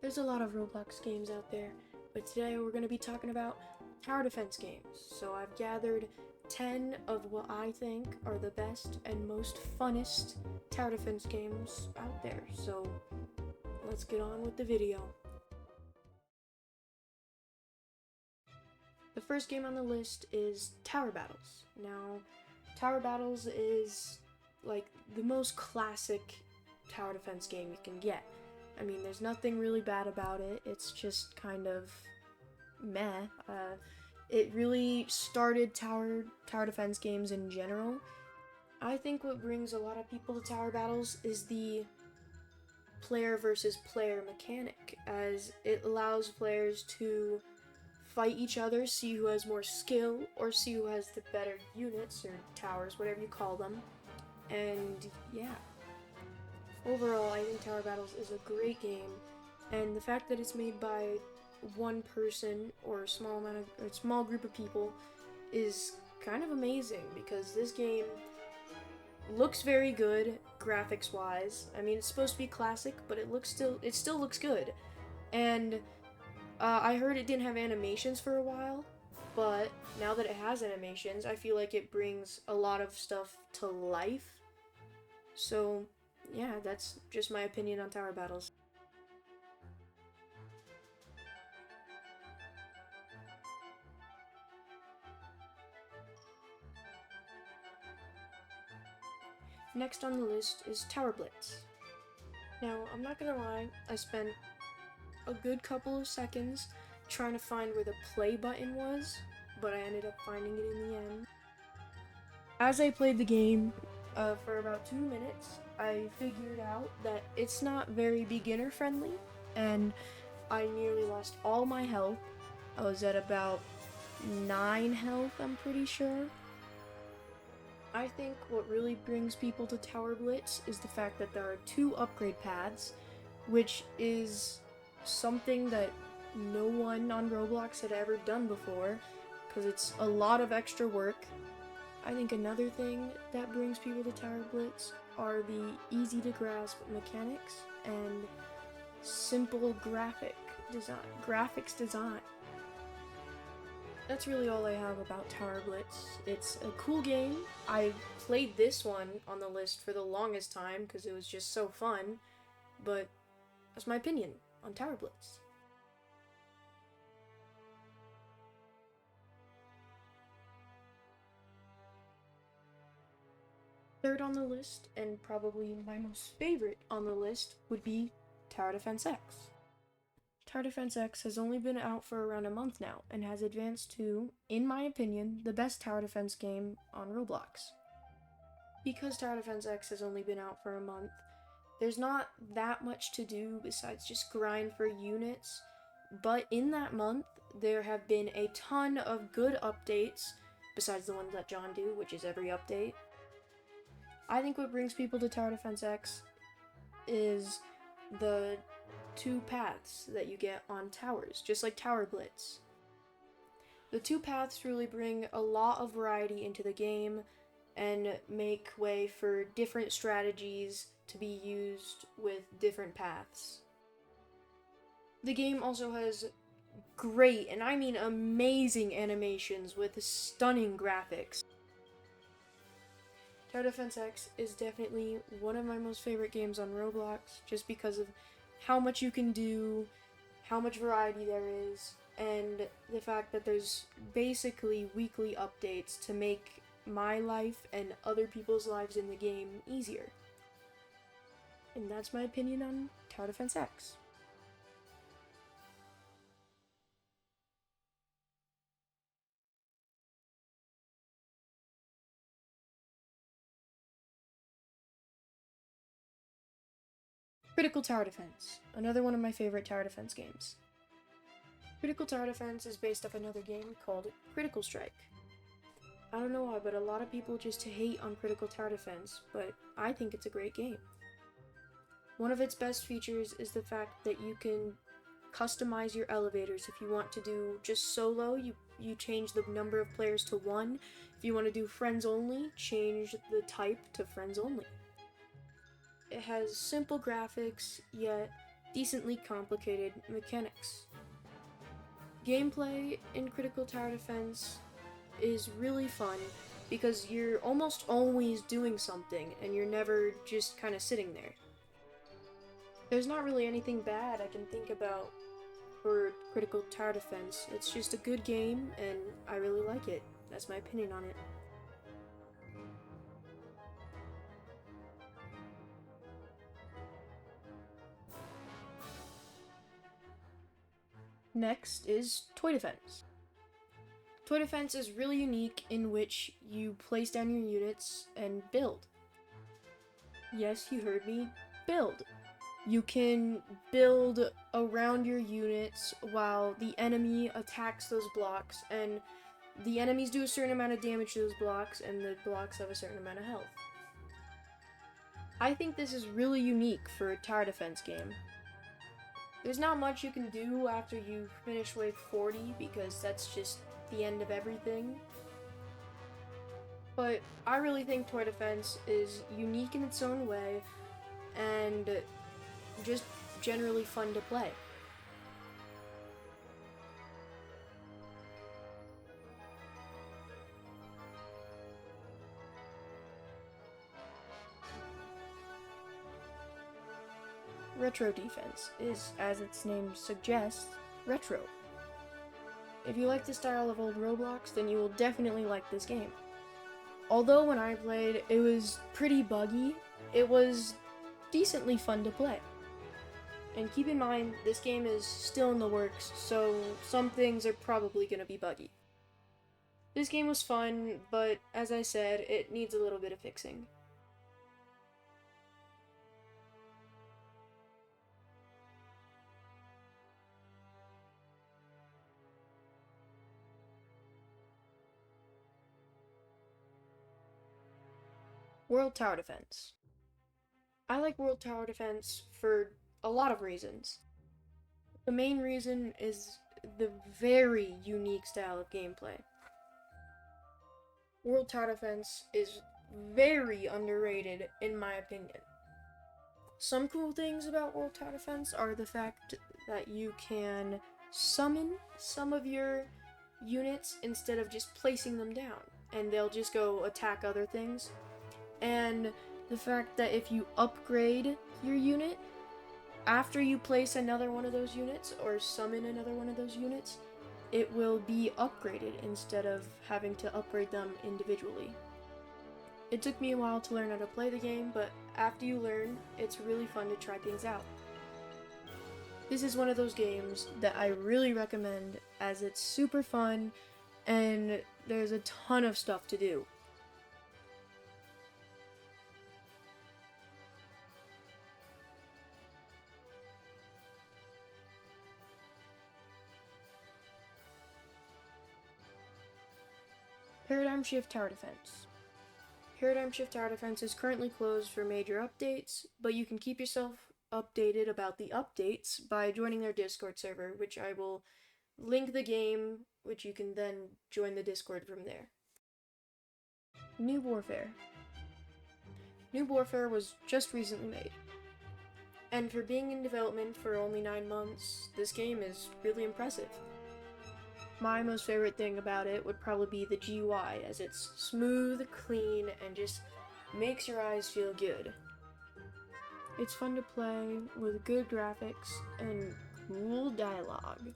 There's a lot of Roblox games out there, but today we're going to be talking about tower defense games. So I've gathered 10 of what I think are the best and most funnest tower defense games out there. So let's get on with the video. The first game on the list is Tower Battles. Now, Tower Battles is like the most classic tower defense game you can get. I mean, there's nothing really bad about it. It's just kind of meh. It really started tower defense games in general. I think what brings a lot of people to tower battles is the player versus player mechanic, as it allows players to fight each other, see who has more skill, or see who has the better units, or towers, whatever you call them. And yeah. Overall, I think Tower Battles is a great game, and the fact that it's made by one person or a small group of people is kind of amazing, because this game looks very good graphics wise. I mean, it's supposed to be classic, but it still looks good. And I heard it didn't have animations for a while, but now that it has animations, I feel like it brings a lot of stuff to life. So yeah, that's just my opinion on tower battles. Next on the list is Tower Blitz. Now, I'm not gonna lie, I spent a good couple of seconds trying to find where the play button was, but I ended up finding it in the end. As I played the game for about 2 minutes, I figured out that it's not very beginner friendly, and I nearly lost all my health. I was at about 9 health, I'm pretty sure. I think what really brings people to Tower Blitz is the fact that there are 2 upgrade paths, which is something that no one on Roblox had ever done before, because it's a lot of extra work. I think another thing that brings people to Tower Blitz are the easy to grasp mechanics and simple graphics design. That's really all I have about Tower Blitz. It's a cool game. I played this one on the list for the longest time because it was just so fun, but that's my opinion on Tower Blitz. Third on the list, and probably my most favorite on the list, would be Tower Defense X. Tower Defense X has only been out for around a month now, and has advanced to, in my opinion, the best tower defense game on Roblox. Because Tower Defense X has only been out for a month, there's not that much to do besides just grind for units, but in that month, there have been a ton of good updates, besides the ones that John do, which is every update. I think what brings people to Tower Defense X is the 2 paths that you get on towers, just like Tower Blitz. The 2 paths really bring a lot of variety into the game and make way for different strategies to be used with different paths. The game also has great, and I mean amazing, animations with stunning graphics. Tower Defense X is definitely one of my most favorite games on Roblox, just because of how much you can do, how much variety there is, and the fact that there's basically weekly updates to make my life and other people's lives in the game easier. And that's my opinion on Tower Defense X. Critical Tower Defense, another one of my favorite tower defense games. Critical Tower Defense is based off another game called Critical Strike. I don't know why, but a lot of people just hate on Critical Tower Defense, but I think it's a great game. One of its best features is the fact that you can customize your elevators. If you want to do just solo, you change the number of players to 1. If you want to do friends only, change the type to friends only. It has simple graphics, yet decently complicated mechanics. Gameplay in Critical Tower Defense is really fun because you're almost always doing something and you're never just kind of sitting there. There's not really anything bad I can think about for Critical Tower Defense. It's just a good game and I really like it. That's my opinion on it. Next is Toy Defense. Toy Defense is really unique in which you place down your units and build. Yes, you heard me. Build. You can build around your units while the enemy attacks those blocks, and the enemies do a certain amount of damage to those blocks, and the blocks have a certain amount of health. I think this is really unique for a tower defense game. There's not much you can do after you finish wave 40 because that's just the end of everything. But I really think Toy Defense is unique in its own way and just generally fun to play. Retro Defense is, as its name suggests, retro. If you like the style of old Roblox, then you will definitely like this game. Although when I played, it was pretty buggy, it was decently fun to play. And keep in mind, this game is still in the works, so some things are probably going to be buggy. This game was fun, but as I said, it needs a little bit of fixing. World Tower Defense. I like World Tower Defense for a lot of reasons. The main reason is the very unique style of gameplay. World Tower Defense is very underrated in my opinion. Some cool things about World Tower Defense are the fact that you can summon some of your units instead of just placing them down, and they'll just go attack other things. And the fact that if you upgrade your unit, after you place another one of those units, or summon another one of those units, it will be upgraded instead of having to upgrade them individually. It took me a while to learn how to play the game, but after you learn, it's really fun to try things out. This is one of those games that I really recommend as it's super fun and there's a ton of stuff to do. Paradigm Shift Tower Defense. Paradigm Shift Tower Defense is currently closed for major updates, but you can keep yourself updated about the updates by joining their Discord server, which I will link the game, which you can then join the Discord from there. New Warfare. New Warfare was just recently made. And for being in development for only 9 months, this game is really impressive. My most favorite thing about it would probably be the GUI, as it's smooth, clean, and just makes your eyes feel good. It's fun to play with good graphics and cool dialogue.